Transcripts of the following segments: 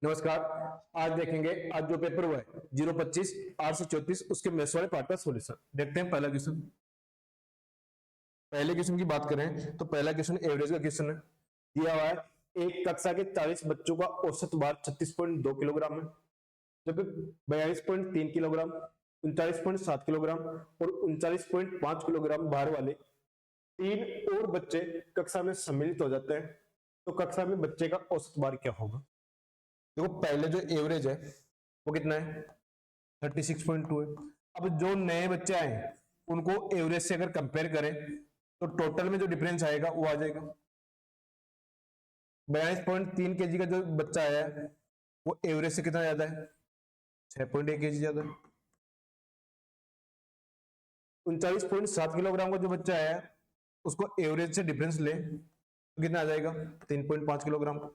नमस्कार। आज देखेंगे, आज जो पेपर हुआ है 025 834 उसके मैथ्स वाले पार्ट का सॉल्यूशन। देखते हैं पहला क्वेश्चन। पहले क्वेश्चन की बात करें तो पहला क्वेश्चन एवरेज का क्वेश्चन है। दिया हुआ है एक कक्षा के 40 बच्चों का औसत भार 36.2 किलोग्राम है, जबकि 42.3 किलोग्राम, 39.7 किलोग्राम और 39.5 किलोग्राम भार वाले तीन और बच्चे कक्षा में सम्मिलित हो जाते हैं, तो कक्षा में बच्चे का औसत भार क्या होगा। देखो पहले जो एवरेज है वो कितना है, 36.2 है। अब जो नए बच्चे आए उनको एवरेज से अगर कंपेयर करें तो टोटल में जो डिफरेंस आएगा वो आ जाएगा 42.3 केजी का जो बच्चा आया है वो एवरेज से कितना ज्यादा है, 6.1 केजी ज्यादा है। 39.7 किलोग्राम का जो बच्चा आया है उसको एवरेज से डिफरेंस ले तो कितना आ जाएगा, 3.5 किलोग्राम।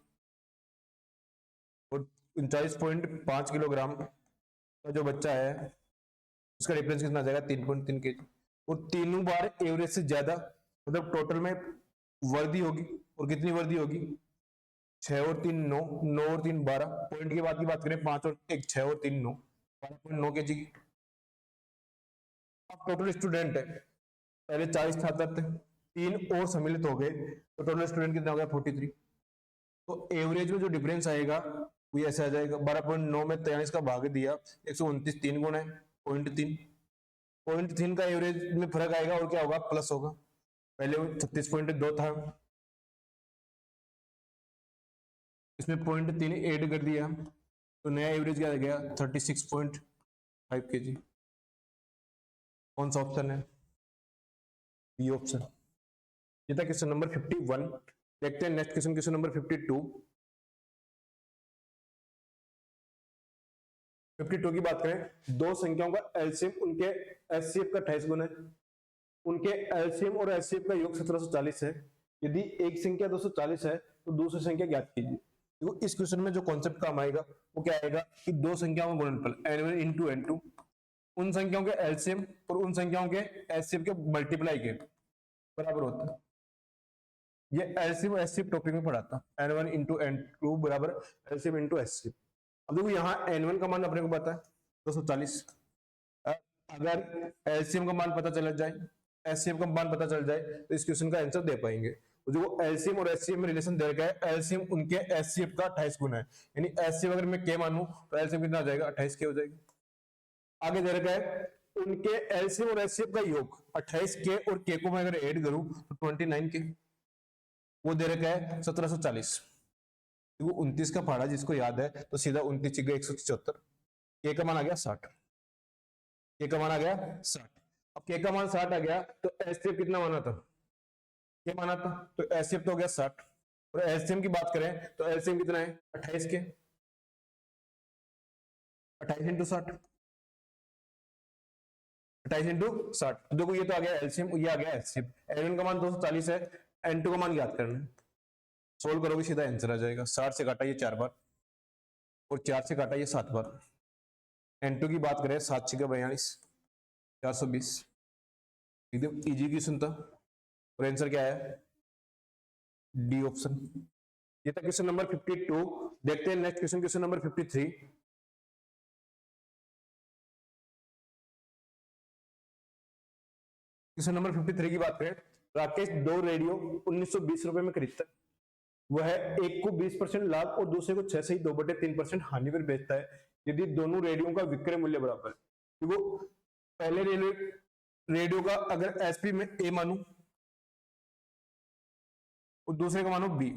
और 39.5 किलोग्राम का जो बच्चा है उसका डिफरेंस कितना आ जाएगा, 3.3 केजी। और तीनों बार एवरेज से ज्यादा, मतलब टोटल में वर्दी होगी। और कितनी वर्दी होगी, 6 और 3 9, 9 और 3 12। पॉइंट की बात करें 5 और 1 6 और 3 9, 12.9 केजी की। अब टोटल स्टूडेंट है, पहले 40 छात्र थे, तीन और सम्मिलित हो गए तो टोटल स्टूडेंट कितना हो गया, 43। तो एवरेज में जो डिफरेंस आएगा वो ऐसे आ जाएगा, 12.9 में 43 का भाग दिया 129, 3 गुना है 0.3। 0.3 का एवरेज में फर्क आएगा और क्या होगा, प्लस होगा। पहले वो 36.2 था, इसमें 0.3 ऐड कर दिया तो नया एवरेज क्या आ गया, 36.5 केजी। कौन सा ऑप्शन है, बी ऑप्शन। ये था क्वेश्चन नंबर 51। देखते हैं नेक्स्ट क्वेश्चन, क्वेश्चन नंबर 52। 52 की बात करें, दो संख्याओं का एलसीएम उनके एचसीएफ का 28 गुना है। उनके एलसीएम और एचसीएफ का योग 1740 है। यदि एक संख्या 240 है तो दूसरी संख्या ज्ञात कीजिए। तो इस क्वेश्चन में जो कॉन्सेप्ट काम आएगा वो क्या आएगा कि दो संख्याओं का गुणनफल n1 इंटू n2, उन संख्याओं के एलसीएम और उन संख्याओं के एचसीएफ के मल्टीप्लाई के बराबर होता है। ये एलसीएम एचसीएफ टॉपिक में पढ़ा था, n1 इंटू n2 बराबर एलसीएम इंटू एचसीएफ। अब देखो यहाँ n1 का मान अपने को पता है 240। अगर एलसीएम का मान पता चल जाए, एचसीएफ का मान पता चल जाए तो इस क्वेश्चन का आंसर दे पाएंगे। जो एलसीएम और एचसीएफ में रिलेशन दे रखा है, एलसीएम उनके एचसीएफ का 28 गुना है, यानी एचसीएफ अगर मैं के मानूं तो एलसीएम कितना आ जाएगा, 28 के हो जाएगा। आगे दे रखा है उनके एलसीएम और एचसीएफ का योग 28 के और के को मैं अगर ऐड करूं तो 29 के, वो दे रखा है 1740। 29 का पहाड़ा जिसको याद है तो सीधा 29 का 174, के का मान आ गया 60। के का मान आ गया 60। अब के का मान 60 आ गया तो एचसीएफ कितना माना था, के माना था, तो एचसीएफ तो हो गया 60। और एलसीएम की बात करें तो एलसीएम कितना है, 28 के, 28 इंटू 60, 28 इंटू 60। देखो ये तो आ गया एलसीएम, ये आ गया एचसीएफ। एन1 का मान 240 है, n2 का मान ज्ञात करना है। सोल्व करोगे सीधा आंसर आ जाएगा। 60 से काटा ये 4 बार और 4 से काटा ये 7 बार। n2 की बात करें 7 6 42, 420। एकदम इजी क्वेश्चन था और आंसर क्या है, डी ऑप्शन। ये था क्वेश्चन नंबर 52। देखते हैं next question, question number 53। Question number 53 की बात करें, राकेश दो रेडियो 1920 रुपए में खरीदता है। वह एक को 20% लाभ और दूसरे को 6 से 2/3% हानि पर बेचता है यदि दोनों रेडियो का विक्रय मूल्य बराबर है। देखो पहले रेडियो का अगर एसपी में ए मानू और दूसरे का मानो बी,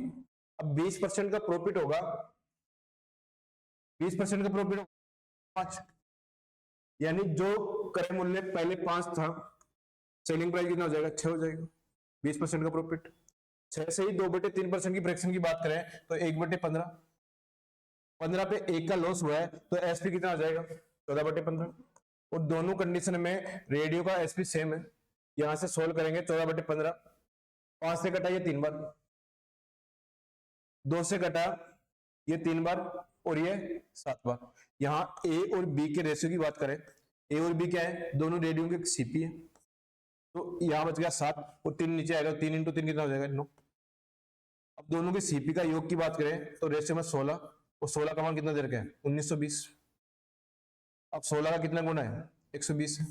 अब 20% का प्रॉफिट होगा, 20% का प्रॉफिट होगा 5, यानी जो क्रय मूल्य पहले 5 था, सेलिंग प्राइस कितना हो जाएगा, 6 हो जाएगा। 20% का प्रॉफिट, 6 से ही 2/3% की फ्रैक्शन की बात करें तो 1/15, 15 पे 1 का लॉस हुआ है तो एसपी कितना आ जाएगा, 14/15। और दोनों कंडीशन में रेडियो का एसपी सेम है, यहां से सोल्व करेंगे 14/15, 5 से कटा ये 3 बार, 2 से कटा ये 3 बार और ये 7 बार। यहां ए और बी के रेशियो की बात करें, ए और बी क्या है, दोनों रेडियो के सीपी है, तो यहां बच गया 7 और 3 नीचे आएगा, 3 इंटू 3 कितना हो जाएगा, 9। अब दोनों के सीपी का योग की बात करें तो रेशियो में 16 और 16 का मान कितना दे रखा है 1920। अब 16 का कितना गुना है 120 है,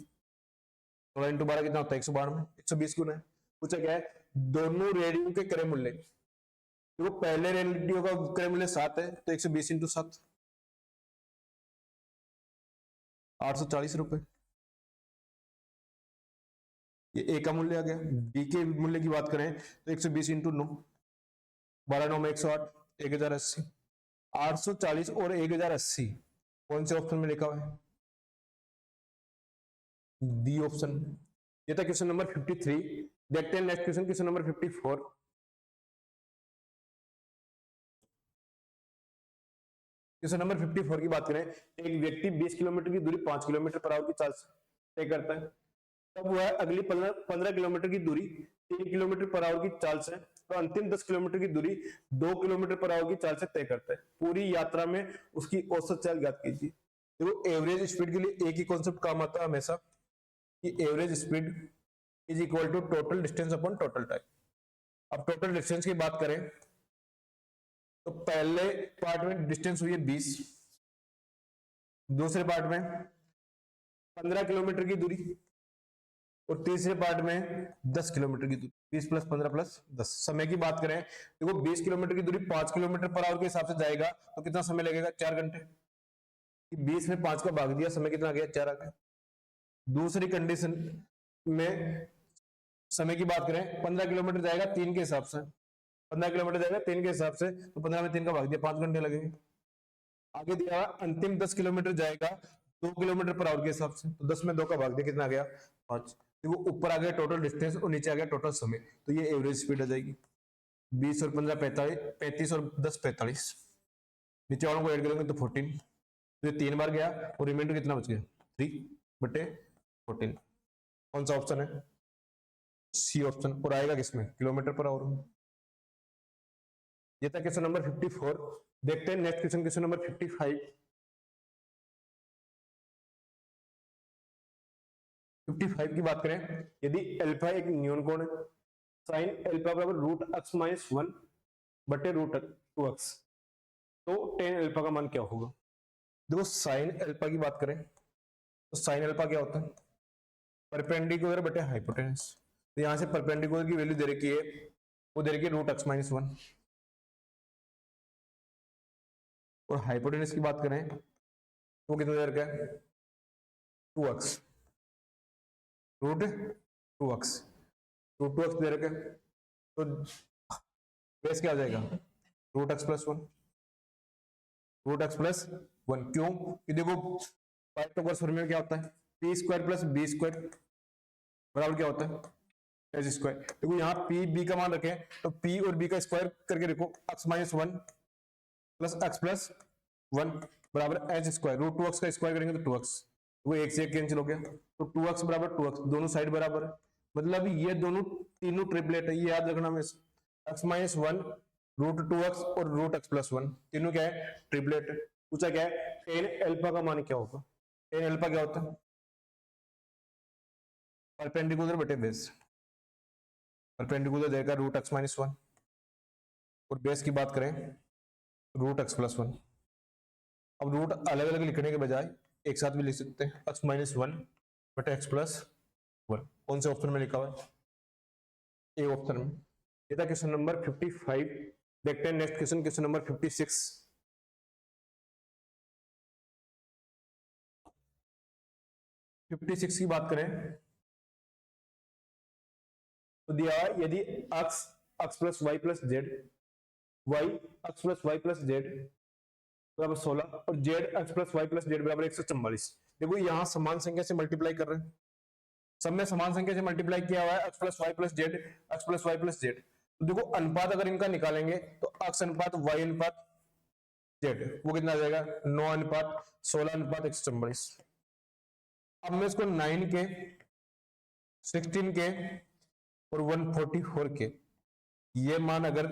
16 इंटू 12 कितना होता है 192, 120 गुना है। पूछा क्या है दोनों रेडियो के क्रय मूल्य, तो पहले रेडियो का क्रय मूल्य 7 है तो 120 इंटू 7 840 रुपए, ये ए का मूल्य आ गया। बी के मूल्य की बात करें तो 120 इंटू 9, 12 9 में 108, 1080, 840 और 1080 कौन से ऑप्शन में लिखा हुआ है डी ऑप्शन। ये था क्वेश्चन नंबर 53। देखते हैं next question, question number 54। Question number 54 की बात करें, एक व्यक्ति 20 किलोमीटर की दूरी 5 किलोमीटर पर आवर की चाल से तय करता है, तब वह अगली 15 किलोमीटर की दूरी 3 किलोमीटर पर आवर की चाल से तो अंतिम 10 किलोमीटर की दूरी 2 किलोमीटर पर आवर की चाल से तय करता है। पूरी यात्रा में उसकी औसत चाल ज्ञात कीजिए। देखो एवरेज स्पीड के लिए एक ही कॉन्सेप्ट काम आता है हमेशा कि average speed is equal to total distance upon total time. अब टोटल डिस्टेंस की बात करें तो पहले पार्ट में डिस्टेंस हुई है 20, दूसरे पार्ट में 15 किलोमीटर की दूरी और तीसरे पार्ट में 10 किलोमीटर की दूरी। 20 प्लस 15 प्लस 10। समय की बात करें देखो 20 किलोमीटर की दूरी 5 किलोमीटर पर आवर के हिसाब से जाएगा तो कितना समय लगेगा 4 घंटे। 20 में 5 का भाग दिया, समय कितना आ गया 4 आ गया। दूसरी कंडीशन में समय की बात करें 15 किलोमीटर जाएगा 3 के हिसाब से, 15 किलोमीटर जाएगा 3 के हिसाब से तो 15 में 3 का भाग दिया 5 घंटे लगेंगे। आगे दिया अंतिम 10 किलोमीटर जाएगा 2 किलोमीटर पर आवर के हिसाब से तो 10 में 2 का भाग दिया कितना आ गया 5। देखो ऊपर आ गया टोटल डिस्टेंस और नीचे आ गया टोटल समय, तो ये एवरेज स्पीड आ जाएगी 20 और 15 45, 35 और 10 45, नीचे वालों को ऐड करेंगे तो 14, तो ये 3 बार गया और रिमाइंडर कितना बच गया 3/14। कौन सा ऑप्शन है सी ऑप्शन, और आएगा किसमें किलोमीटर पर आवर में। ये था क्वेश्चन नंबर 54। देखते हैं नेक्स्ट क्वेश्चन, क्वेश्चन नंबर 55। 55 की बात करें, यदि अल्फा एक न्यून कोण है, साइन अल्फा बराबर रूट एक्स माइनस 1 बटे रूट 2x, तो टेन अल्फा का मान क्या होगा। देखो साइन अल्फा की बात करें तो साइन अल्फा क्या होता है परपेंडिकुलर बटे हाइपोटेनस। तो यहां से परपेंडिकुलर की वैल्यू दे रखी है, वो दे रखी है रूट एक्स माइनस 1, और हाइपोटेनस की बात करें तो वो कितना दे रखा है 2x, root 2x, root 2x दे रखा है तो बेस क्या आ जाएगा root x plus 1, root x plus 1। क्यों कि देखो पाइथागोरस फॉर्मूला में क्या होता है p square plus b square बराबर क्या होता है एच स्क्वायर। देखो यहाँ पी बी का मान रखें तो पी और बी का स्क्वायर करके देखो x minus 1 plus x plus 1 बराबर एच स्क्वायर, रूट 2x का स्क्वायर करेंगे तो 2x, वो एक से एक कैंसिल हो गया तो 2x बराबर 2x, दोनों साइड बराबर है, मतलब ये दोनों तीनों ट्रिपलेट है, ये याद रखना में एक्स माइनस 1 रूट 2x और रूट एक्स प्लस 1 तीनों क्या है ट्रिपलेट है। पूछा क्या है टेन अल्फा का मान क्या होगा, टेन अल्फा क्या होता है परपेंडिकुलर बटे बेस, परपेंडिकुलर देगा रूट एक्स माइनस 1 और बेस की बात करें रूट एक्स प्लस 1। अब रूट अलग अलग लिखने के बजाय एक साथ भी लिख सकते हैं एक्स माइनस 1 बटे एक्स प्लस 1। कौन से ऑप्शन में लिखा हुआ है ए ऑप्शन में। ये था क्वेश्चन नंबर 55। देखते हैं नेक्स्ट क्वेश्चन, क्वेश्चन नंबर 56। की बात करें तो दिया यदि x x plus y plus z, y x plus y plus z बराबर 16 और z x plus y plus z बराबर 144। देखो यहां समान संख्या से मल्टीप्लाई कर रहे हैं, सब में समान संख्या से मल्टीप्लाई किया हुआ है x plus y plus z, x plus y plus z. तो देखो अनुपात अगर इनका निकालेंगे तो एक्स अनुपात वाई अनुपात जेड वो कितना आ जाएगा 9 अनुपात 16 अनुपात 144। अब मैं इसको 9 के 16 के और 144 के ये मान अगर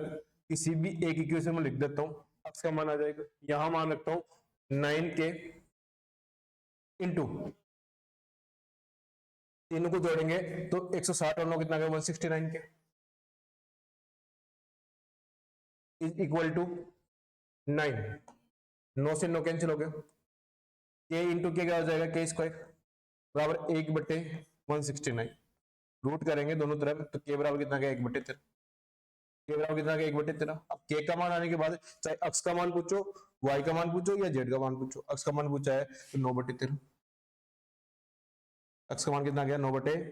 किसी भी एक इक्वेशन में लिख देता हूं एक्स का मान आ जाएगा, यहां मान रखता हूं 9 के इंटू तीनों को जोड़ेंगे तो 160 और 9 कितना गया 169 के इज इक्वल टू 9। 9 से 9 कैंसिल हो गया, के इंटू के क्या हो जाएगा, के स्क्वायर बराबर 1/169। रूट करेंगे दोनों तरफ तो के बराबर कितना गया, 1/13। के बराबर कितना गया, 1/13। अब के का मान आने के बाद चाहे अक्स का मान पूछो, वाई का मान पूछो या जेड का मान पूछो, अक्स का मान पूछा है तो 9/13, अक्स का मान कितना गया 9/13,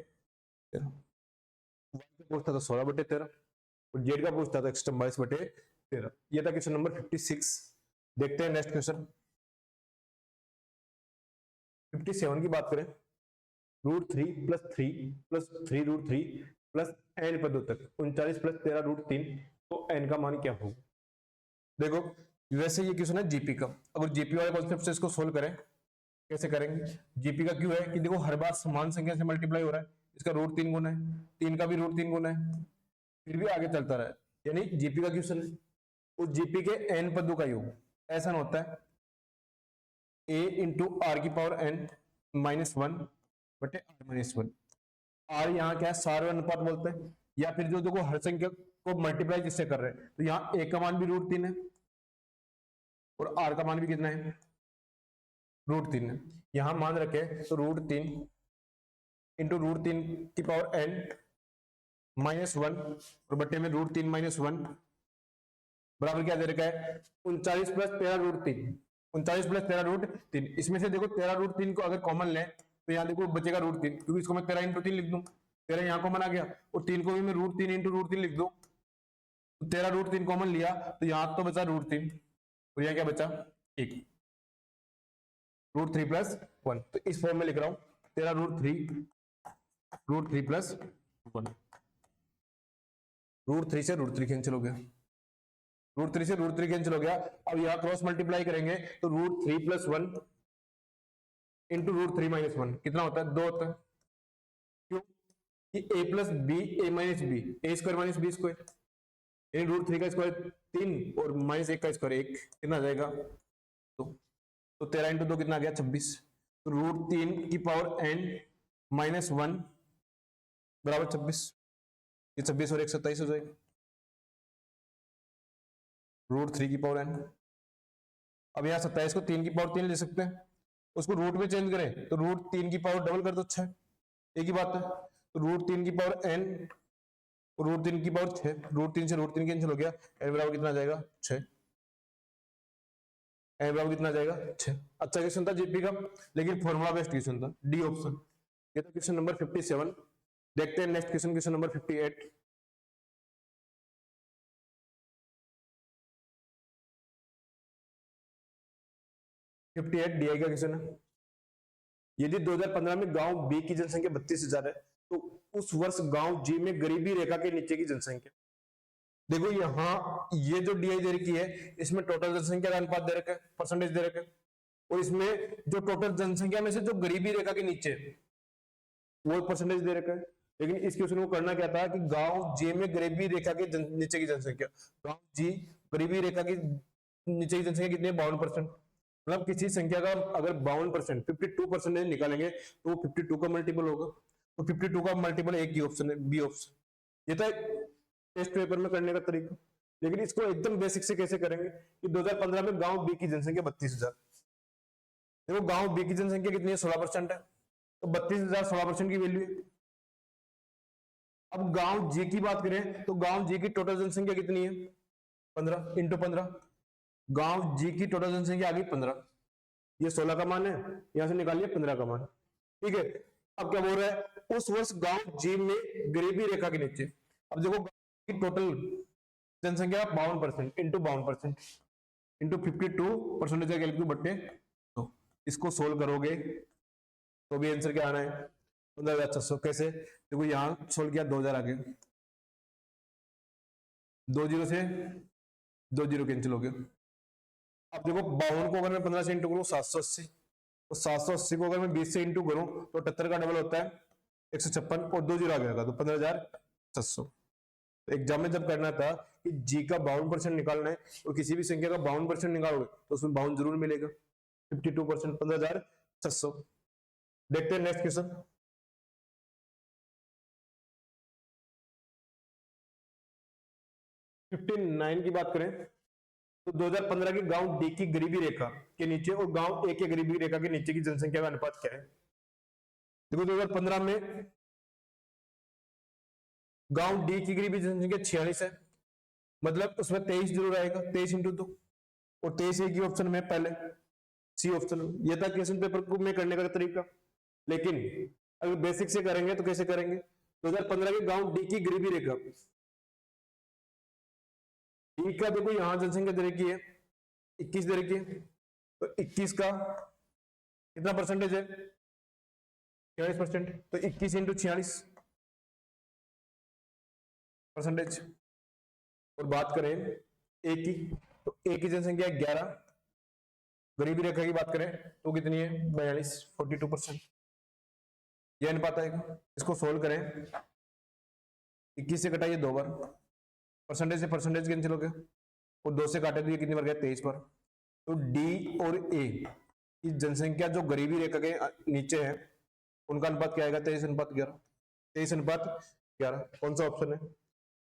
वाई का पूछता था 16/13 और जेड का पूछता था 22/13। ये था क्वेश्चन नंबर 56। देखते हैं नेक्स्ट क्वेश्चन 57 की बात करें। √3 + 3 + 3√3 प्लस n पदों तक 39 + 13√3, तो n का मान क्या होगा। देखो वैसे ये क्वेश्चन है जीपी का, अगर जीपी वाले कॉन्सेप्ट से इसको सोल्व करें कैसे करेंगे। जीपी का क्यों है कि देखो हर बार समान संख्या से मल्टीप्लाई हो रहा है, इसका √3 गुना है, 3 का भी √3 गुना है, फिर भी आगे चलता रहा है, यानी जीपी का क्वेश्चन है उस जीपी के n पदों का योग ऐसा ना होता है a इंटू आर की पावर n -1 बटे r -1। आर यहाँ क्या है, सार अनुपात बोलते हैं, या फिर जो देखो हर संख्या को मल्टीप्लाई जिससे कर रहे हैं, तो यहाँ a का मान भी √3 है और r का मान भी कितना है, √3 है। यहां मान रखे तो √3 इंटू √3 की पावर n -1 और बट्टे में √3 -1 बराबर क्या दे रखा है, 39 + 13√3, 39 + 13√3। इसमें से देखो 13√3 को अगर कॉमन लें तो यहाँ देखो बचेगा √3, क्योंकि इसको मैं 13 × 3 लिख दूं, 13 यहाँ कॉमन आ गया और 3 को भी मैं √3 × √3 लिख दूं, तो 13√3 कॉमन लिया तो यहाँ तो बचा √3 और यहाँ क्या बचा 1, √3 + 1। तो इस फॉर्म में लिख रहा हूं 13√3 √3 + 1, √3 से √3 कैंसिल हो गया, √3 से √3 कैंसिल हो गया। अब यहां क्रॉस मल्टीप्लाई करेंगे तो √3 + 1 इंटू √3 - 1 कितना होता है, 2 होता है। क्यों कि a + b a - b a² - b², यानी √3 का स्क्वायर 3 और -1 का स्क्वायर 1, कितना आ जाएगा 2। तो 13 × 2 कितना आ गया 26। तो √3 की पावर n -1 बराबर 26, ये 26 और 1 27 हो जाएगा, √3 की पावर n। अब यहाँ 27 को 3 की पावर 3 ले सकते हैं, उसको रूट में चेंज करें तो √3 की पावर डबल कर दो 6, एक ही बात है। तो √3 की पावर n और √3 की पावर 6, √3 से √3 कैंसिल हो गया, n बराबर कितना आ जाएगा 6, n बराबर कितना आ जाएगा 6। अच्छा क्वेश्चन था जीपी का, लेकिन फॉर्मूला बेस्ड क्वेश्चन था, डी ऑप्शन। ये था क्वेश्चन नंबर 57। देखते हैं next question, question number 58। DI का क्वेश्चन है। यदि 2015 में गांव बी की जनसंख्या 32,000 है तो उस वर्ष गांव जी में गरीबी रेखा के नीचे की जनसंख्या। देखो यहाँ ये जो डीआई दे रखी है इसमें टोटल जनसंख्या का अनुपात दे रखा है, परसेंटेज दे रखा है, और इसमें जो टोटल जनसंख्या में से जो गरीबी रेखा के नीचे वो परसेंटेज दे रखा है। लेकिन इस क्वेश्चन को करना क्या था कि गांव जे में गरीबी रेखा के नीचे की जनसंख्या, गांव जी गरीबी रेखा की नीचे की जनसंख्या कितनी है 52%। मतलब किसी संख्या का अगर 52% 52% निकालेंगे तो वो 52 का मल्टीपल होगा, तो 52 का मल्टीपल एक ही ऑप्शन है, बी ऑप्शन। ये था टेस्ट पेपर में करने का तरीका। लेकिन इसको एकदम बेसिक से कैसे करेंगे कि 2015 में गांव बी की जनसंख्या 32,000, देखो गांव बी की जनसंख्या कितनी है 16% है, तो 32,000 16% की वैल्यू है। अब गांव जी की बात करें तो गांव जी की टोटल जनसंख्या कितनी है 15 × 15, गांव जी की टोटल जनसंख्या आ गई 15, ये 16 का मान है, यहां से निकालिए 15 का मान, ठीक है। अब क्या बोल रहा है उस वर्ष गांव जी में गरीबी रेखा के नीचे। अब देखो की टोटल जनसंख्या 52% इंटू 52% इंटू 52% का कैलकुलेट बट्टे, तो इसको सोल्व करोगे तो भी आंसर क्या आना है 15,600। कैसे, देखो यहां सोल्व किया 2,000 आ गया, 2 0 से 2 0 कैंसिल हो गया। अब देखो 52 को अगर मैं 15 से इंटू करूं 780, तो 780 को अगर मैं 20 से इंटू करूं तो 78 का डबल होता है 156 और 2 0 आ गया तो 15,600। तो एग्जाम में जब करना था कि जी का 52% निकालना है और किसी भी संख्या का 52% निकालोगे तो उसमें 52 जरूर मिलेगा, 52% 15,600। देखते हैं नेक्स्ट क्वेश्चन। 59 की बात करें तो 2015 के गांव डी की गरीबी रेखा के नीचे और गांव ए के गरीबी रेखा के नीचे की जनसंख्या का अनुपात क्या है? देखो 2015 में गांव डी की गरीबी जनसंख्या 46 है, मतलब उसमें 23 जरूर आएगा, 23 इंटू 2, और 23 एक ही ऑप्शन में पहले सी ऑप्शन में। यह था क्वेश्चन पेपर को में करने का तरीका। लेकिन अगर बेसिक से करेंगे तो कैसे करेंगे? 2015 के गांव डी की गरीबी रेखा, डी का देखो यहां जनसंख्या दे रखी है 21 दे रखी है, तो 21 का कितना परसेंटेज है? 46%। तो 21 इंटू 46 परसेंटेज। और बात करें ए की, तो ए की जनसंख्या 11, गरीबी रेखा की बात करें तो कितनी है? 42, 42%। यह अनुपात आएगा। इसको सोल्व करें, 21 से घटाइए 2 बार, परसेंटेज से परसेंटेज कैंसिल हो गया, और 2 से काटे तो ये कितनी बार गया? 23 बार। तो डी और ए की जनसंख्या जो गरीबी रेखा के नीचे है उनका अनुपात क्या आएगा? 23:11। 23:11 कौन सा ऑप्शन है?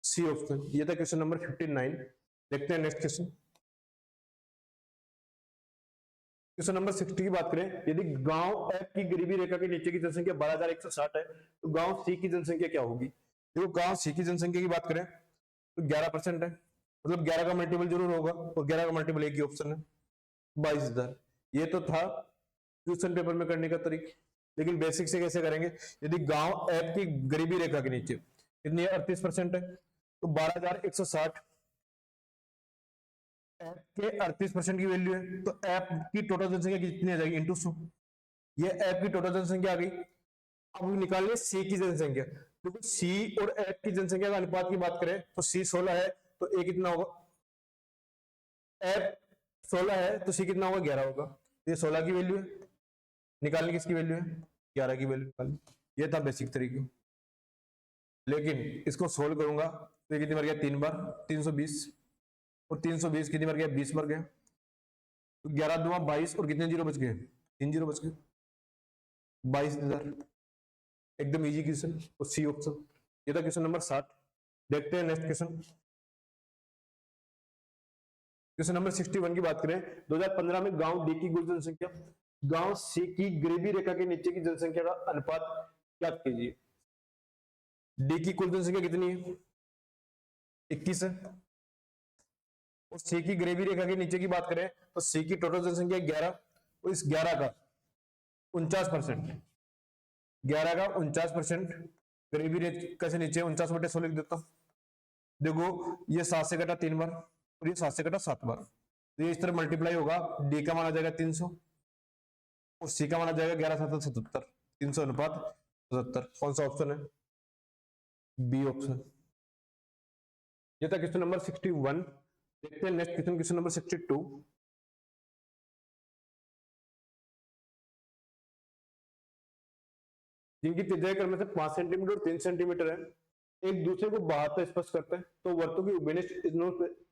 C option. ये था क्वेश्चन नंबर 59। देखते हैं नेक्स्ट क्वेश्चन। क्वेश्चन नंबर 60 की बात करें, यदि गांव एफ की गरीबी रेखा के नीचे की जनसंख्या 12,160 है तो गांव सी की जनसंख्या क्या होगी? देखो गांव सी की जनसंख्या की बात करें तो 11% है, मतलब 11 का मल्टीपल जरूर होगा, और 11 का मल्टीपल एक ही ऑप्शन है 22,000। ये तो था क्वेश्चन पेपर में करने का तरीका। लेकिन बेसिक से कैसे करेंगे? यदि गांव एफ की गरीबी रेखा के नीचे कितनी है? 38% है, तो 12,160 एफ के 38% की वैल्यू है, तो एफ की टोटल जनसंख्या कितनी आ जाएगी? इंटू 100। ये एफ की टोटल जनसंख्या आ गई। अब निकालिए सी की जनसंख्या। देखो सी और एफ की जनसंख्या का अनुपात की बात करें तो सी 16 है, तो ए कितना होगा? एफ 16 है तो सी कितना होगा? 11 होगा। तो ये 16 की वैल्यू है, निकालने किसकी वैल्यू है? 11 की वैल्यू निकालनी। ये था बेसिक तरीका। लेकिन इसको सोल्व करूंगा तो ये कितनी बार गया? 3 बार, 320, और 320 कितनी बार गया? 20 बार गया। तो 11 दूना 22, और कितने जीरो बच गए? 3 जीरो बच गए, 22,000। एकदम इजी क्वेश्चन, और सी ऑप्शन। ये था क्वेश्चन नंबर 60। देखते हैं नेक्स्ट क्वेश्चन। क्वेश्चन नंबर 61 की बात करें, 2015 में गांव डी की कुल जनसंख्या गांव सी की गरीबी रेखा के नीचे की जनसंख्या का अनुपात ज्ञात कीजिए। डी की कुल जनसंख्या कितनी है? 21 है, और सी की गरीबी रेखा के नीचे की बात करें तो सी की टोटल जनसंख्या 11, और इस 11 का 49%, 11 का 49% गरीबी रेखा से नीचे 49/100 लिख देता हूं। देखो ये 7 से कटा 3 बार, और ये 7 से कटा 7 बार, तो ये इस तरह मल्टीप्लाई होगा। डी का माना जाएगा 300, और सी का माना जाएगा 11×7=77। 300:77। कौन सा ऑप्शन है? B option. ये था क्वेश्चन नंबर 61। देखते हैं नेक्स्ट क्वेश्चन, क्वेश्चन नंबर 62। जिनकी त्रिज्या क्रम से 5 सेंटीमीटर और 3 सेंटीमीटर है, एक दूसरे को बहाता स्पर्श करते हैं, तो वर्तों की उभयनिष्ठ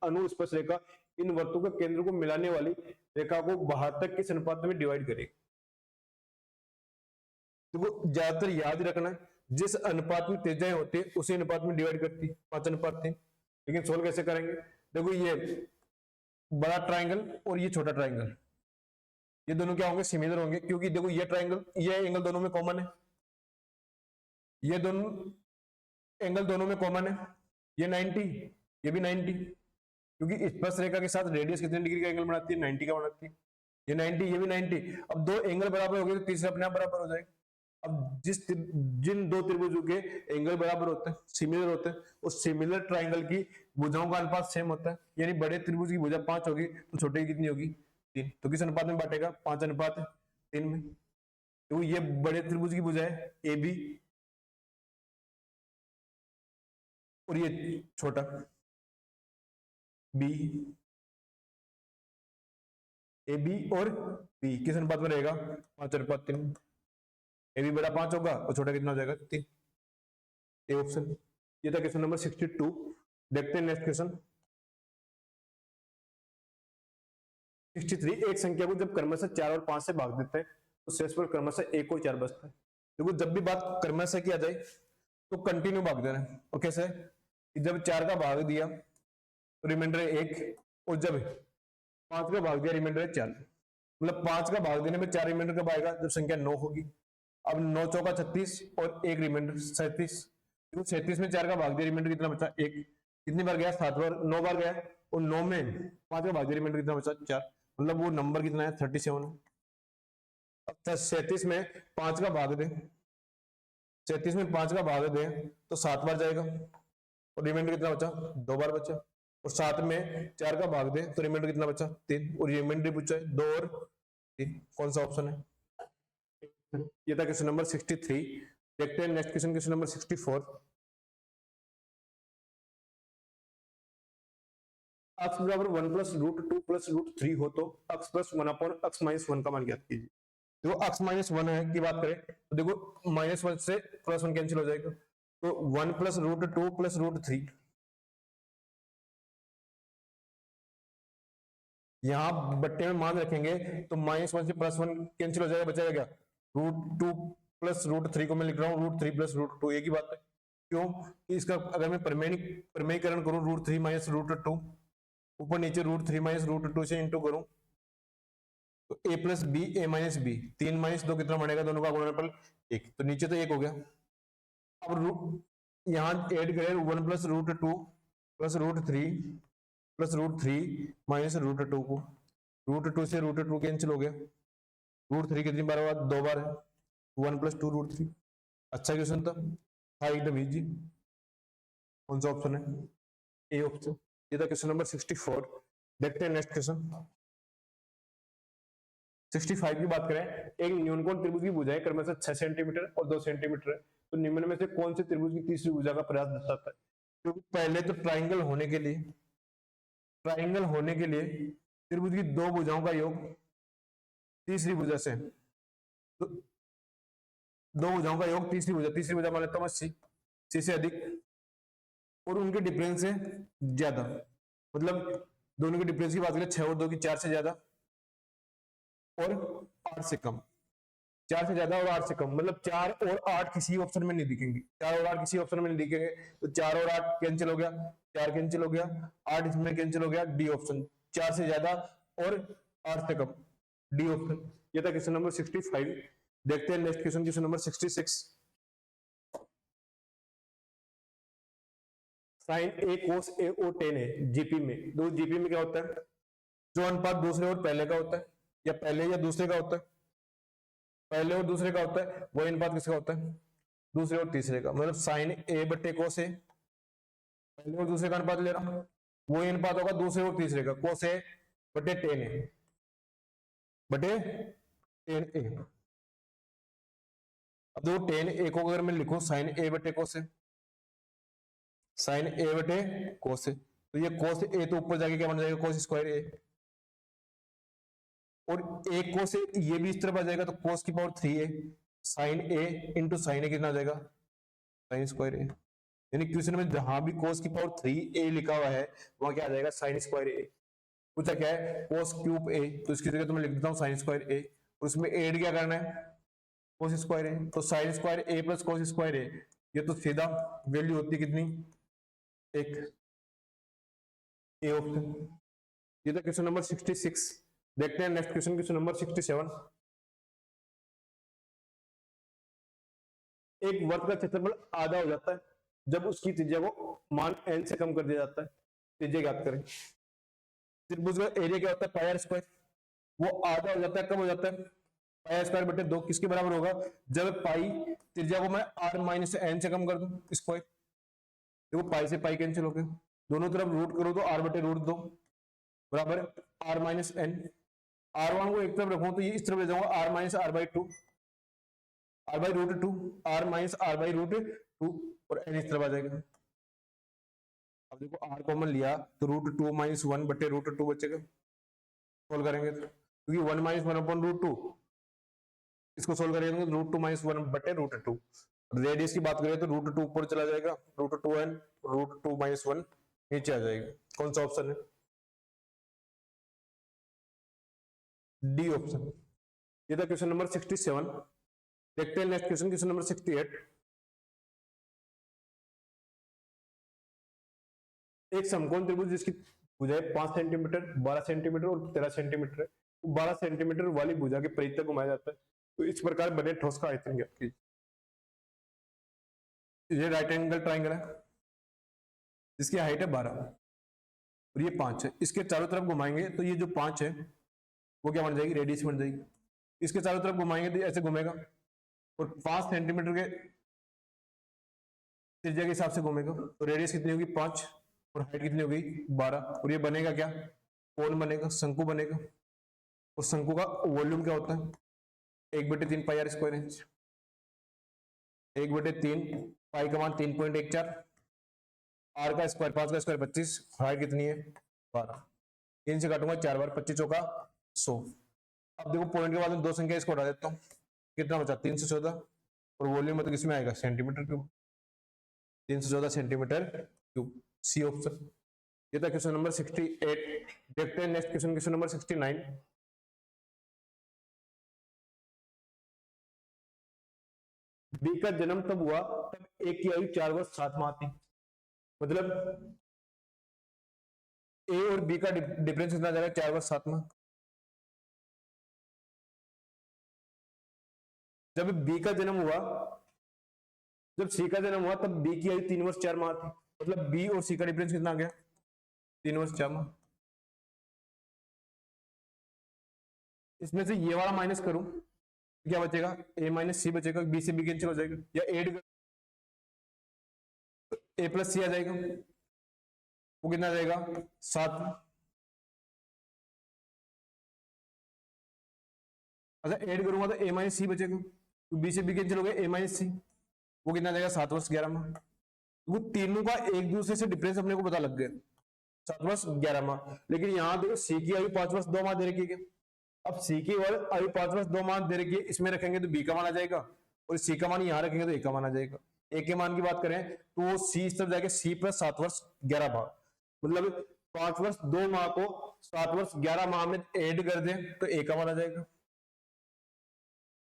अनुस्पर्श रेखा इन वर्तों के केंद्र को मिलाने वाली रेखा को बहातक किस अनुपात में डिवाइड करेगी? देखो ज्यादातर याद रखना, जिस अनुपात में त्रिज्याएं होती है उसी अनुपात में डिवाइड करती है, 5:3। लेकिन सोल्व कैसे करेंगे? देखो ये बड़ा ट्राइंगल और ये छोटा ट्राइंगल, ये दोनों क्या होंगे? सिमिलर होंगे, क्योंकि देखो ये ट्राइंगल, ये एंगल दोनों में कॉमन है, ये दोनों एंगल दोनों में कॉमन है, ये 90, ये भी 90, क्योंकि स्पर्श रेखा के साथ रेडियस कितने डिग्री का एंगल बनाती है? 90 का बनाती है। ये 90, ये भी 90। अब दो एंगल बराबर हो गए तो तीसरा अपने आप बराबर हो जाएगा। अब जिन दो त्रिभुजों के एंगल बराबर होते हैं, सिमिलर होते हैं, उस सिमिलर ट्राइंगल की भुजाओं का अनुपात सेम होता है। यानी बड़े त्रिभुज की भुजा 5 होगी तो छोटे की कितनी होगी? 3। तो किस अनुपात में बांटेगा? 5:3 में। तो ये बड़े त्रिभुज की भुजा है ए बी, और ये छोटा बी, ए बी और बी किस अनुपात में रहेगा? 5:3। ए बी बड़ा 5 होगा और छोटा कितना हो जाएगा? 3। A option. ये था क्वेश्चन नंबर 62। देखते हैं नेक्स्ट क्वेश्चन 63। एक संख्या को जब क्रमशः 4 और 5 से भाग देते हैं तो शेषफल क्रमशः 1 और 4 बचता है। देखो जब भी बात क्रमशः की आ जाए तो कंटिन्यू भाग देना है। और कैसे? जब 4 का भाग दिया तो रिमाइंडर 1, और जब 5 का भाग दिया, रिमाइंडर है 4, मतलब 5 का भाग देने में 4 रिमाइंडर कब आएगा, जब संख्या 9 होगी। अब 9 चौका 36 और एक रिमाइंडर 37, 37 में 4 का भाग दिया, रिमाइंडर कितना बचा, एक। कितनी बार गया, 7 बार, 9 बार गया, और 9 में 5 का भाग दिया, रिमाइंडर कितना बचा, 4, मतलब वो नंबर कितना है, 37 है। अब 37 में 5 का भाग दे, 37 में 5 का भाग दे तो 7 बार जाएगा, और रिमाइंडर कितना बचा, 2 बार बचा। और 7 में 4 का भाग दे तो रिमाइंडर कितना बचा, 3, और रिमाइंडर पूछा है 2 और 3, कौन सा ऑप्शन है। ये था क्वेश्चन नंबर 63। देखते हैं next question, question number 64। x बराबर 1 प्लस रूट 2 प्लस रूट 3 हो तो x plus 1 upon x minus 1 का मान ज्ञात कीजिए। देखो x माइनस 1 है की बात करें तो देखो माइनस 1 से प्लस 1 कैंसिल हो जाएगा, तो 1 प्लस रूट 2 प्लस रूट 3, यहां बट्टे में मान रखेंगे तो माइनस 1 से प्लस 1 कैंसिल हो जाएगा, बचेगा क्या, रूट 2 प्लस रूट 3 को मैं लिख रहा हूँ रूट 3 प्लस रूट 2, एक ही बात है। क्यों कि इसका अगर मैं परिमेयीकरण करूं रूट 3 माइनस रूट 2, ऊपर नीचे रूट 3 माइनस रूट 2 से इंटू करूं तो a plus b a minus b, 3 minus 2 कितना बनेगा, दोनों का गुणनफल 1, तो नीचे तो 1 हो गया। अब यहां ऐड करें 1 plus root 2 plus root 3 plus root 3 minus root 2 को, रूट 2 से रूट 2 कैंसिल हो गया, रूट 3 कितनी बार हुआ, 2 बार है, 1 प्लस 2 रूट 3। अच्छा क्वेश्चन था एकदम इजी। कौन सा ऑप्शन है, ए ऑप्शन। ये था क्वेश्चन नंबर 64। देखते हैं नेक्स्ट क्वेश्चन 65 की बात करें। एक न्यूनकोण त्रिभुज की भुजाएं क्रमशः 6 सेंटीमीटर और 2 सेंटीमीटर है, तो निम्न में से कौन से त्रिभुज की तीसरी भुजा का प्रयास दर्शाता है। क्योंकि पहले तो ट्राइंगल होने के लिए त्रिभुज की 2 भुजाओं का योग तीसरी भुजा से, तो 2 भुजाओं का योग तीसरी भुजा मान लेता हूं 80, सी से अधिक, और उनके डिफरेंस से ज्यादा, मतलब दोनों के डिफरेंस की बात करें 6 और 2 की 4 से ज्यादा और 8 से कम, 4 से ज्यादा और 8 से कम, मतलब 4 और 8 किसी ऑप्शन में नहीं दिखेंगे, 4 और 8 किसी ऑप्शन में नहीं दिखेंगे, तो 4 और 8 कैंसिल हो गया, 4 कैंसिल हो गया, 8 इसमें कैंसिल हो गया, डी ऑप्शन, 4 से ज्यादा और 8 से कम, डी ऑप्शन। ये था क्वेश्चन नंबर 65। देखते हैं next question, question number 66। Sine A cos A O ten है जीपी में, दो जीपी में क्या होता है, जो अनुपात दूसरे और पहले का होता है, या पहले या दूसरे का होता है, पहले और दूसरे का होता है, वही अनुपात किसका होता है, दूसरे और तीसरे का, मतलब साइन ए बट्टे कोस ए, पहले और दूसरे का अनुपात ले रहा हूं, वही अनुपात होगा दूसरे और तीसरे का, कोस ए बट्टे टेन ए बटे टेन ए। अब देखो टेन ए को अगर मैं लिखूं साइन ए बटे कोस ए, साइन ए बटे कोस ए, तो ये कोस ए तो ऊपर जाके क्या बन जाएगा, कोस स्क्वायर ए, और ए कोस ए ये भी इस तरफ आ जाएगा, तो कोस की पावर 3 ए साइन ए इंटू साइन ए कितना आ जाएगा, साइन स्क्वायर ए। यानी क्वेश्चन में जहां भी कोस की पावर 3 ए लिखा हुआ है वहां क्या आ जाएगा, साइन स्क्वायर ए। पूछा क्या है, कोस क्यूब ए, तो इसकी जगह तो मैं लिख देता हूं साइन स्क्वायर ए, और उसमें एड क्या करना है, कोस स्क्वायर ए, तो साइन स्क्वायर ए प्लस कोस स्क्वायर ए, ये तो सीधा वैल्यू होती है कितनी, एक, ए ऑप्शन। ये था क्वेश्चन नंबर 66। देखते हैं नेक्स्ट क्वेश्चन, क्वेश्चन नंबर 67। एक वर्ग का क्षेत्रफल आधा हो जाता है जब उसकी त्रिज्या को मान n से कम कर दिया जाता है, त्रिज्या ज्ञात करें। त्रिभुज का एरिया क्या होता है, पाई आर स्क्वायर, वो आधा हो जाता है, कब हो जाता है, पाई आर स्क्वायर बटे 2 किसके बराबर होगा, जब पाई त्रिज्या को मैं r माइनस n से कम कर दूं स्क्वायर, देखो पाई से पाई कैंसिल हो गया, दोनों तरफ रूट करो तो r बटे रूट 2 बराबर r माइनस n, r1 को एक तरफ रखूं तो ये इस तरफ ले जाऊंगा r minus r by 2, r by root 2, r minus r by root 2, और n इस तरफ आ जाएगा। अब देखो r कॉमन लिया तो रूट 2 माइनस 1 बटे रूट 2 बचेगा, सोल्व करेंगे तो, क्योंकि 1 माइनस 1 अपॉन रूट 2, इसको सोल्व करेंगे तो रूट 2 माइनस 1 बटे रूट 2, रेडियस की बात करें तो रूट 2 ऊपर चला जाएगा, रूट 2 एन, रूट 2 माइनस 1 नीचे आ जाएगा। कौन सा ऑप्शन है, डी ऑप्शन। ये था क्वेश्चन नंबर 67। देखते हैं नेक्स्ट क्वेश्चन, क्वेश्चन नंबर 68। एक समकोण त्रिभुज जिसकी भुजा 5 सेंटीमीटर, 12 सेंटीमीटर और 13 सेंटीमीटर है। तो 12 सेंटीमीटर वाली भुजा के परिधि तक घुमाया जाता है। तो इस प्रकार बने ठोस का आयतन ज्ञात कीजिए। ये राइट एंगल ट्राइंगल है, इसकी हाइट है 12 और ये 5 है। इसके चारों तरफ घुमाएंगे तो ये जो 5 है वो क्या बन जाएगी, रेडियस बन जाएगी। इसके चारों तरफ घुमाएंगे तो ऐसे घूमेगा और 5 सेंटीमीटर के त्रिज्या के हिसाब से घूमेगा। तो रेडियस कितनी होगी 5 और हाइट कितनी होगी 12 और ये बनेगा क्या, कोन बनेगा, शंकु बनेगा। और शंकु का वॉल्यूम क्या होता है 1/3 पाई आर स्क्वायर इंच। 1/3 पाई का मान 3.14, आर का स्क्वायर 5 का स्क्वायर 25, हाइट कितनी है 12। 3 से काटूंगा 4 बार, 25 चौका 100। अब देखो पॉइंट के बाद में दो संख्या इसको हटा देता हूँ, कितना बचा 314 और वॉल्यूम मतलब किसमें आएगा centimetre cube. 314 centimetre cube, C option. ये था क्वेश्चन नंबर 68। देखते हैं next question, question number 69। B का जन्म तब हुआ तब ए की आयु 4 वर्ष 7 माह थी। मतलब ए और बी का डिफरेंस कितना जाएगा 4 वर्ष 7 माह। जब बी का जन्म हुआ, जब सी का जन्म हुआ तब बी की आयु 3 वर्ष 4 माह थी। मतलब बी और सी का डिफरेंस कितना आ गया 3 वर्ष 4 माह। इसमें से ये वाला माइनस करूं क्या बचेगा, ए माइनस सी बचेगा, बी से बी कैंसिल हो जाएगा, या एड ए प्लस सी आ जाएगा, वो कितना आ जाएगा 7। अच्छा ऐड करूंगा तो ए माइनस सी बचेगा, तो बी से बी कैंसिल हो गया, ए माइनस सी, वो कितना आ जाएगा 7 वर्ष 11 माह। वो तीनों का एक दूसरे से डिफरेंस अपने को पता लग गया 7 वर्ष 11 माह। लेकिन यहाँ देखो सी की आयु 5 वर्ष 2 माह दे रखी है। अब सी की आयु 5 वर्ष 2 माह दे रखी है, इसमें रखेंगे तो बी का मान आ जाएगा और सी का मान यहाँ रखेंगे तो ए का मान आ जाएगा। ए के मान की बात करें तो वो सी इस तरफ जाएगा सी प्लस 7 वर्ष 11 माह, मतलब 5 वर्ष 2 माह को 7 वर्ष 11 माह में ऐड कर दें तो ए का मान आ जाएगा।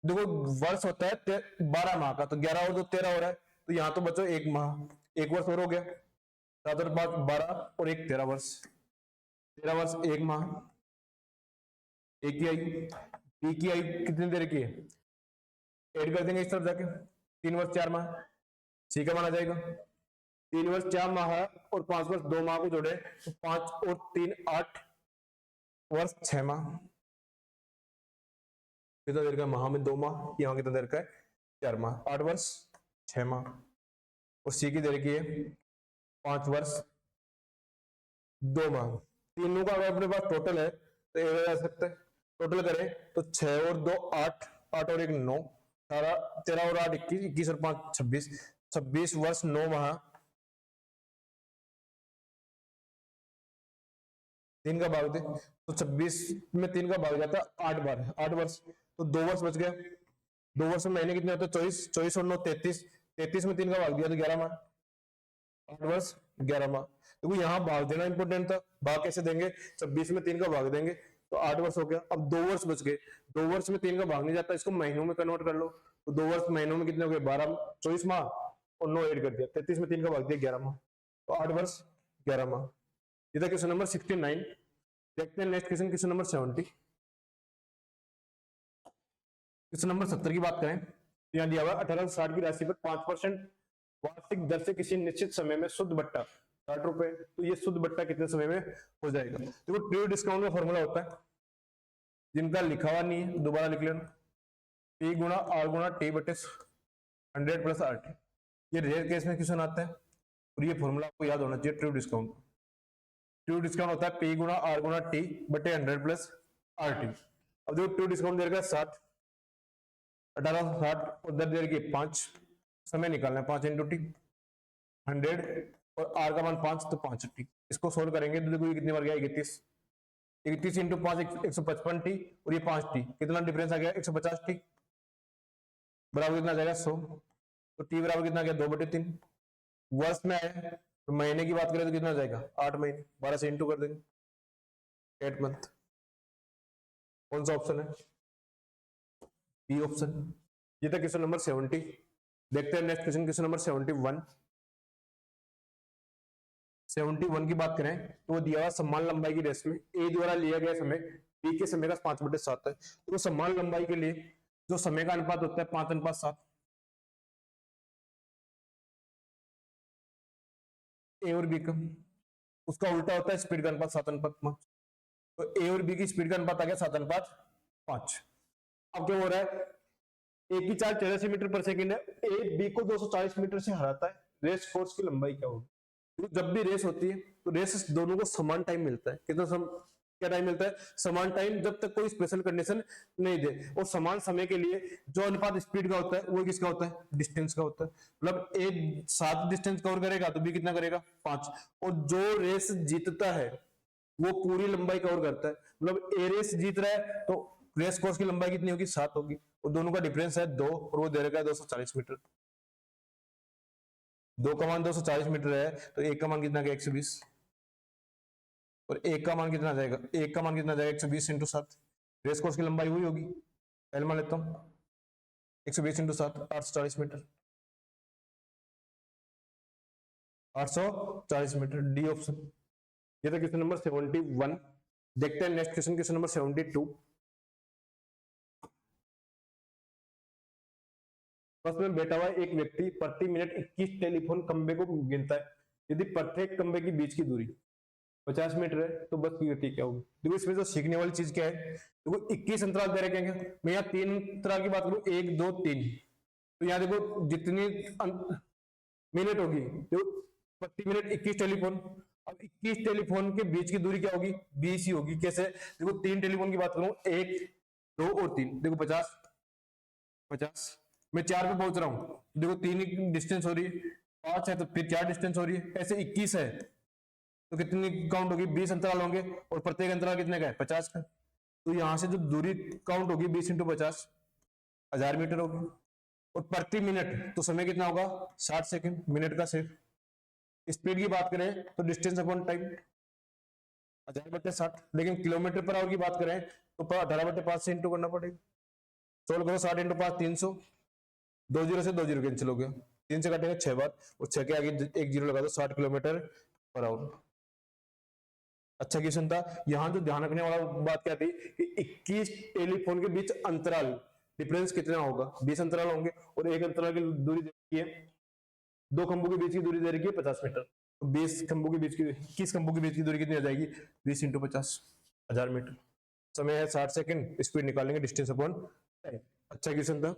देखो वर्ष होता है 12 माह का, तो 11 और 2 13 हो रहा है, तो यहां तो बचो 1 माह, 1 वर्ष और हो गया, 7 और 5 12 और 1 13 वर्ष, 13 वर्ष 1 माह। ए की आयु, बी की आयु कितनी देर की है, ऐड कर देंगे इस तरफ जाके 3 वर्ष 4 माह, सी का मान आ जाएगा 3 वर्ष 4 माह और 5 वर्ष 2 माह को जोड़े तो 5 और 3 8 वर्ष 6 माह। कितना देर का माह में 2 माह, यहाँ कितना देर का है 4 माह, 8 वर्ष 6 माह। और सी की देर की है 5 वर्ष 2 माह। तीनों का अगर अपने पास टोटल है तो ये जा सकता है, टोटल करें तो 6 और 2 8, 8 और 1 9, 18 13 और 8 21, 21 और 5 26, 26 वर्ष 9 माह। 3 का भाग दे तो 26 में 3 का भाग जाता 8 बार, 8 वर्ष, तो 2 वर्ष बच गया। 2 वर्ष में महीने कितने होते 24, 24 और 9 33, 33 में 3 का भाग दिया तो 11 माह, 8 वर्ष 11 माह। देखो यहाँ भाग देना इंपॉर्टेंट था, भाग कैसे देंगे 26 में 3 का भाग देंगे तो 8 वर्ष हो गया। अब 2 वर्ष बच गए, 2 वर्ष में 3 का भाग नहीं जाता, इसको महीनों में कन्वर्ट कर लो, तो 2 वर्ष महीनों में कितने हो गए 12, 24 माह और 9 ऐड कर दिया, 33 में 3 का भाग दिया 11 माह, तो 8 वर्ष 11 माह। ये था क्वेश्चन नंबर 69। देखते हैं next question, question number 70। Question number 70 की बात करें तो यहाँ दिया हुआ 1860 की राशि पर 5% वार्षिक दर से किसी निश्चित समय में शुद्ध बट्टा 60 रुपए, तो ये शुद्ध बट्टा कितने समय में हो जाएगा। देखो ट्रू डिस्काउंट का फॉर्मूला होता है, जिनका लिखा हुआ नहीं है दोबारा लिख लेना, P गुणा R गुणा T बटे 100 प्लस RT। ये रेयर केस में क्वेश्चन आता है और ये फॉर्मूला आपको याद होना चाहिए ट्रू डिस्काउंट। ट्रू डिस्काउंट होता है P गुणा R गुणा T बटे 100 प्लस RT। अब देखो ट्रू डिस्काउंट दे रखा है 60, 1860 और दर दे रखी है 5, समय निकालना है 5 इंटू टी 100 और आर का मान 5 तो 5 टी। इसको सोल्व करेंगे तो देखो ये कितनी बार गया 31, 31 इंटू 5 155 टी और ये 5 टी, कितना डिफरेंस आ गया 150 टी, बराबर कितना आ जाएगा 100, तो टी बराबर कितना आ गया 2/3। वर्ष में आए तो महीने की बात करें तो कितना आ जाएगा 8 महीने, 12 से इंटू कर देंगे 8 मंथ। कौन सा ऑप्शन है, बी ऑप्शन। ये था क्वेश्चन नंबर 70। देखते हैं नेक्स्ट क्वेश्चन, क्वेश्चन नंबर 71। 71 की बात करें तो वो दिया हुआ समान लंबाई की रेस में ए द्वारा लिया गया समय बी के समय का 5/7 है। तो समान लंबाई के लिए जो समय का अनुपात होता है 5:7, ए और बी का, उसका उल्टा होता है स्पीड का अनुपात 7:5। तो ए और बी की स्पीड का अनुपात आ गया 7:5। अब क्या हो रहा है, ए की चाल 84 मीटर पर सेकंड है, ए बी को 240 मीटर से हराता है, रेस कोर्स की लंबाई क्या होगी? तो जब भी रेस होती है तो रेस दोनों को समान टाइम मिलता है। क्या टाइम मिलता है? समान टाइम, जब तक कोई स्पेशल कंडीशन नहीं दे। और समान समय के लिए जो अनुपात स्पीड का होता है वो किसका होता है? डिस्टेंस का होता है। मतलब ए 7 डिस्टेंस कवर करेगा तो बी कितना करेगा? 5। और जो रेस जीतता है वो पूरी लंबाई कवर करता है। मतलब ए रेस जीत रहा है तो रेस कोर्स की लंबाई कितनी होगी? 7 होगी। और दोनों का डिफरेंस है 2 और वो दे रखा है 240 मीटर। 2 का मान 240 मीटर है तो एक का मान कितना गया? 120। और एक का मान कितना जाएगा? एक का मान कितना जाएगा? 120 इंटू 7। रेस कोर्स की लंबाई हुई होगी, पहले मान लेता हूं 120 into 7 840 metre. 840 metre, D option. ये था क्वेश्चन नंबर 71। देखते हैं नेक्स्ट क्वेश्चन, क्वेश्चन नंबर 72। बस में बैठा हुआ एक व्यक्ति प्रति मिनट 21 टेलीफोन खंबे को गिनता है। यदि प्रत्येक खंबे के बीच की दूरी 50 मीटर है तो बस की गति क्या होगी? देखो इसमें जो सीखने वाली चीज क्या है, देखो 21 अंतराल दे रखे हैं। मैं यहाँ 3 अंतराल की बात करूं, 1 2 3, तो यहाँ देखो जितनी मिनट होगी, देखो प्रति मिनट 21 टेलीफोन। अब 21 टेलीफोन के बीच की दूरी क्या होगी? 20 ही होगी। कैसे? देखो 3 टेलीफोन की बात करूं, 1 2 और 3, देखो 50 50। मैं 4 पे पहुंच रहा हूं, देखो 3 की डिस्टेंस हो रही है, 5 है तो फिर 4 डिस्टेंस हो रही है, ऐसे 21 है तो कितनी काउंट होगी? 20 अंतराल होंगे और प्रत्येक अंतराल कितने का है? 50 का। तो यहां से जो दूरी काउंट होगी 20 इंटू 50 1000 मीटर होगी। और प्रति मिनट तो समय कितना होगा? 60 सेकंड, मिनट का सिर्फ। स्पीड की बात करें तो डिस्टेंस अपॉन टाइम 1000/60। लेकिन किलोमीटर पर आवर की बात करें तो 18/5 से इंटू करना पड़ेगा। 16 करो, 60 इंटू 5 300, 2 जीरो से 2 जीरो कैंसिल हो गया, 3 से काटेंगे 6 बार और 6 के आगे 1 जीरो लगा दो, 60 किलोमीटर पर आवर। अच्छा क्वेश्चन था। यहां जो ध्यान रखने वाला बात क्या थी कि 21 टेलीफोन के बीच अंतराल डिफरेंस कितना होगा? 20 अंतराल होंगे और एक अंतराल की दूरी दे रखी है, 2 खंभों के बीच की दूरी दे रखी है 50 मीटर। तो 20 खंभों के बीच की 21 खंभों के बीच की दूरी कितनी आ जाएगी? 20 इंटू 50 1000 मीटर। समय है 60 सेकंड, स्पीड निकालेंगे डिस्टेंस अपॉन टाइम। अच्छा क्वेश्चन था,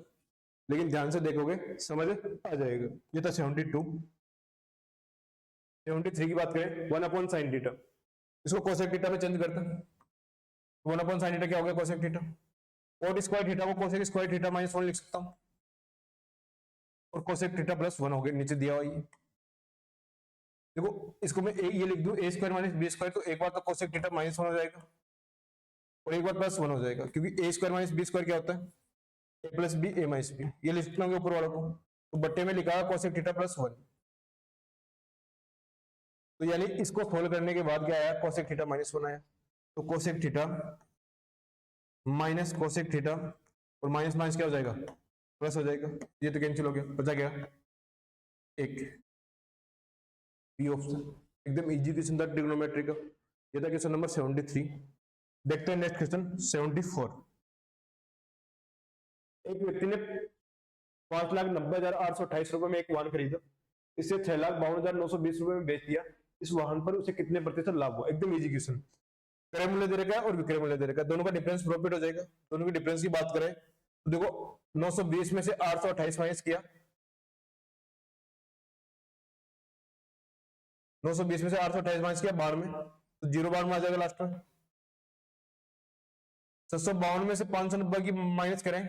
लेकिन ध्यान से देखोगे समझ आ जाएगा। ये था 72। 73 की बात करें, 1/sin थीटा, इसको कोसेक थीटा में चेंज करते हैं। 1/sin थीटा क्या हो गया? Cosec theta. Cot square theta को कोसेक स्क्वायर थीटा -1 लिख सकता हूं और कोसेक थीटा +1 हो गया, नीचे दिया हुआ ये। देखो इसको मैं ये लिख दूं a square minus b square, तो एक बार तो कोसेक थीटा -1 हो जाएगा और एक बार +1 हो जाएगा, क्योंकि a square minus b square क्या होता है? a plus b a minus b. ये लिख लेंगे ऊपर वालों को, तो बट्टे में लिखा कोसेक थीटा +1। तो यानी इसको सोल्व करने के बाद क्या आया? कोसेक थीटा -1 आया। तो cosec theta minus cosec theta और माइनस माइनस क्या हो जाएगा? प्लस हो जाएगा। ये तो कैंसिल हो गया, बचा क्या? एक। बी ऑप्शन एकदम इजी क्वेश्चन था ट्रिग्नोमेट्री का। ये था क्वेश्चन नंबर 73। देखते हैं नेक्स्ट क्वेश्चन 74। एक व्यक्ति ने 5,90,828 रुपए में एक वाहन खरीदा, इसे 6,52,920 रुपए में बेच दिया। इस वाहन पर उसे कितने प्रतिशत लाभ हुआ? एकदम इजी क्वेश्चन। क्रय मूल्य दे रखा है और विक्रय मूल्य दे रखा है, दोनों का डिफरेंस प्रॉफिट हो जाएगा। दोनों की डिफरेंस की बात करें तो देखो 920 में से 828 माइनस किया, 920 में से 828 माइनस किया 92, तो 0 में आ जाएगा लास्ट में। 752 में से 590 की माइनस करें,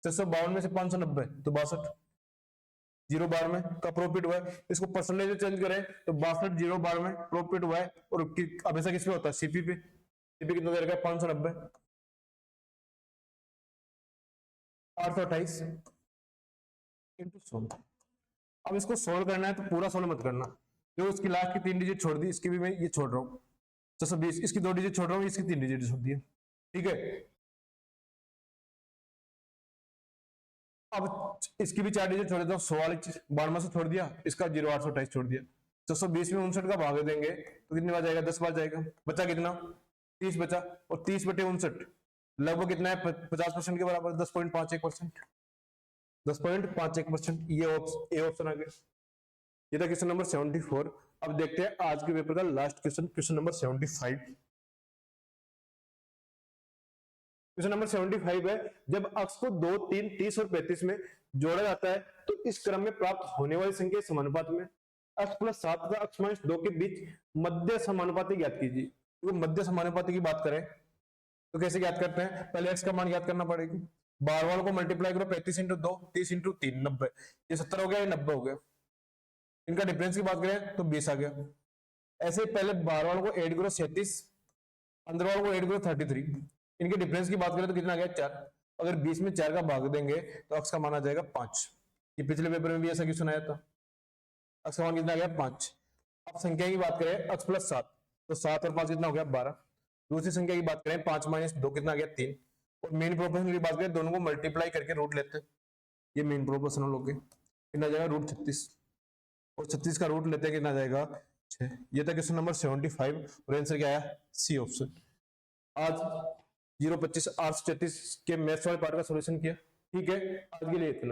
752 में से 590 तो 62, 0 में का प्रॉफिट हुआ है। इसको परसेंटेज चेंज करें तो 62 0 में प्रॉफिट हुआ है। और हमेशा किस पे होता है? सीपी पे। सीपी कितना दे रखा है? 590 828 इंटू 100। अब इसको सोल्व करना है तो पूरा सोल्व मत करना, जो इसकी लास्ट की 3 डिजिट छोड़ दी, इसकी भी मैं ये छोड़ रहा हूँ 620, इसकी 2 डिजिट छोड़ रहा हूँ, इसकी 3 डिजिट छोड़ दी, ठीक है। अब इसकी भी 4 डिजिट छोड़ देता हूँ, 44 92 से छोड़ दिया, इसका 0828 छोड़ दिया, 620 में 59 का भाग देंगे तो कितनी बार जाएगा, 10 बार जाएगा। बचा कितना, 30 बचा, और 30/59 लगभग कितना है, 50% के बराबर, 10.51%, 10.51%। ये ए ऑप्शन आ गया। ये था क्वेश्चन नंबर 74। अब देखते हैं आज के पेपर का last question, question number 75। Question number 75 है, जब अक्ष को 2, 3, 30 और 35 में जोड़ा जाता है तो इस क्रम में प्राप्त होने वाली संख्या समानुपात में अक्ष प्लस 7 तथा अक्ष माइनस 2 के बीच मध्य समानुपाती ज्ञात कीजिए। तो मध्य समानुपाती की बात करें तो कैसे ज्ञात करते हैं, पहले एक्स का मान ज्ञात करना पड़ेगा। बार वालों को मल्टीप्लाई करो, 35 × 2, 30 × 3, 90। ये 70 हो गया, ये 90 हो गया। इनका डिफरेंस की बात करें तो 20 आ गया। ऐसे पहले बार वालों को ऐड करो, 37, अंदर वालों को ऐड करो, 33। इनके डिफरेंस की बात करें तो कितना आ गया, 4। अगर 20 में 4 का भाग देंगे तो अक्ष का मान आ जाएगा 5। ये पिछले पेपर में भी ऐसा क्वेश्चन आया था। अक्ष का मान कितना आ गया, 5। अब संख्या की बात करें, अक्ष प्लस 7, तो 7 और 5 कितना हो गया, 12। दूसरी संख्या की बात करें, 5 - 2 कितना आ गया, 3। और मेन प्रोपोर्शनल की बात करें, दोनों को मल्टीप्लाई करके रूट लेते हैं। ये मेन प्रोपोर्शनल हो गए, कितना आ जाएगा, √36। और 36 का रूट लेते हैं, कितना आ जाएगा, 6। ये था क्वेश्चन नंबर 75 और आंसर क्या आया, सी ऑप्शन। आज 025 833 के मैथ्स वाले पार्ट का सॉल्यूशन किया। ठीक है, आज के लिए इतना।